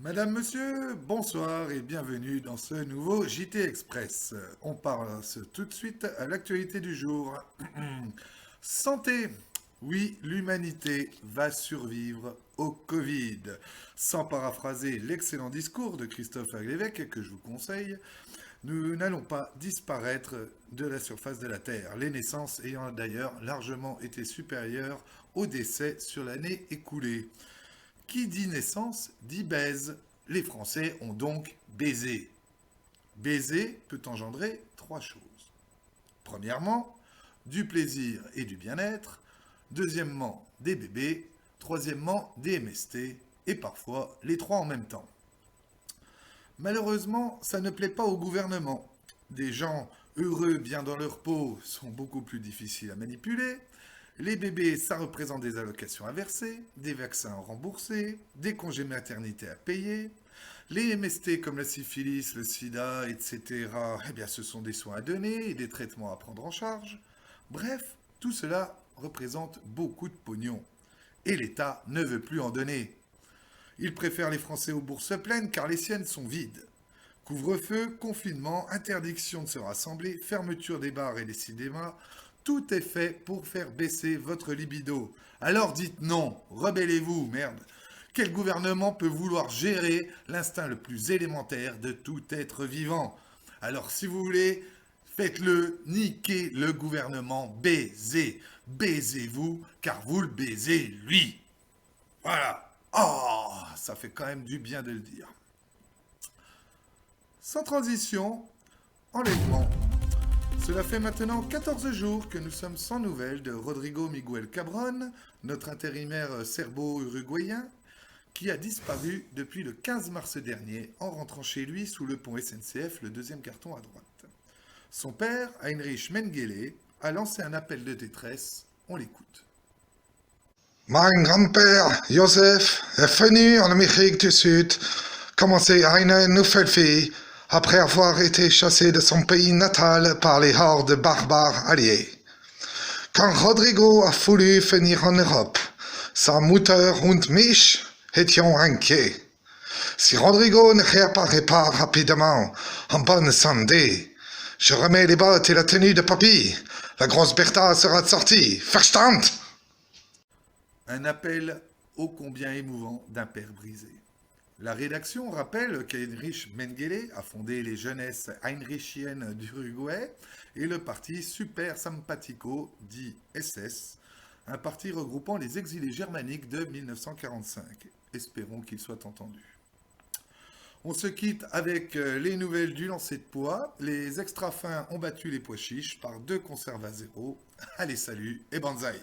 Madame, Monsieur, bonsoir et bienvenue dans ce nouveau JT Express. On passe tout de suite à l'actualité du jour. Santé. Oui, l'humanité va survivre au Covid. Sans paraphraser l'excellent discours de Christophe Lévesque que je vous conseille, nous n'allons pas disparaître de la surface de la Terre, les naissances ayant d'ailleurs largement été supérieures aux décès sur l'année écoulée. Qui dit naissance dit baise. Les Français ont donc baisé. Baiser peut engendrer trois choses. Premièrement, du plaisir et du bien-être. Deuxièmement, des bébés. Troisièmement, des MST. Et parfois, les trois en même temps. Malheureusement, ça ne plaît pas au gouvernement. Des gens heureux bien dans leur peau sont beaucoup plus difficiles à manipuler. Les bébés, ça représente des allocations à verser, des vaccins à rembourser, des congés maternité à payer. Les MST comme la syphilis, le sida, etc., eh bien, ce sont des soins à donner et des traitements à prendre en charge. Bref, tout cela représente beaucoup de pognon. Et l'État ne veut plus en donner. Il préfère les Français aux bourses pleines car les siennes sont vides. Couvre-feu, confinement, interdiction de se rassembler, fermeture des bars et des cinémas, tout est fait pour faire baisser votre libido. Alors dites non, rebellez-vous, merde. Quel gouvernement peut vouloir gérer l'instinct le plus élémentaire de tout être vivant? Alors si vous voulez, faites-le, niquez le gouvernement, baisez. Baisez-vous, car vous le baisez lui. Voilà. Oh, ça fait quand même du bien de le dire. Sans transition, enlèvement. Cela fait maintenant 14 jours que nous sommes sans nouvelles de Rodrigo Miguel Cabron, notre intérimaire serbo-uruguayen, qui a disparu depuis le 15 mars dernier en rentrant chez lui sous le pont SNCF, le deuxième carton à droite. Son père, Heinrich Mengele, a lancé un appel de détresse. On l'écoute. Mein grand-père, Joseph, est venu en Amérique du Sud, commencer une nouvelle vie, après avoir été chassé de son pays natal par les hordes barbares alliés. Quand Rodrigo a voulu venir en Europe, sa mutter und mich étions inquiets. Si Rodrigo ne réapparaît pas rapidement, en bonne santé, je remets les bottes et la tenue de papy. La grosse Bertha sera sortie. Verstand? Un appel ô combien émouvant d'un père brisé. La rédaction rappelle qu'Heinrich Mengele a fondé les jeunesses heinrichiennes d'Uruguay et le parti Super Simpatico, dit SS, un parti regroupant les exilés germaniques de 1945. Espérons qu'il soit entendu. On se quitte avec les nouvelles du lancer de poids. Les extra fins ont battu les pois chiches par 2 conserves à 0. Allez, salut et banzai!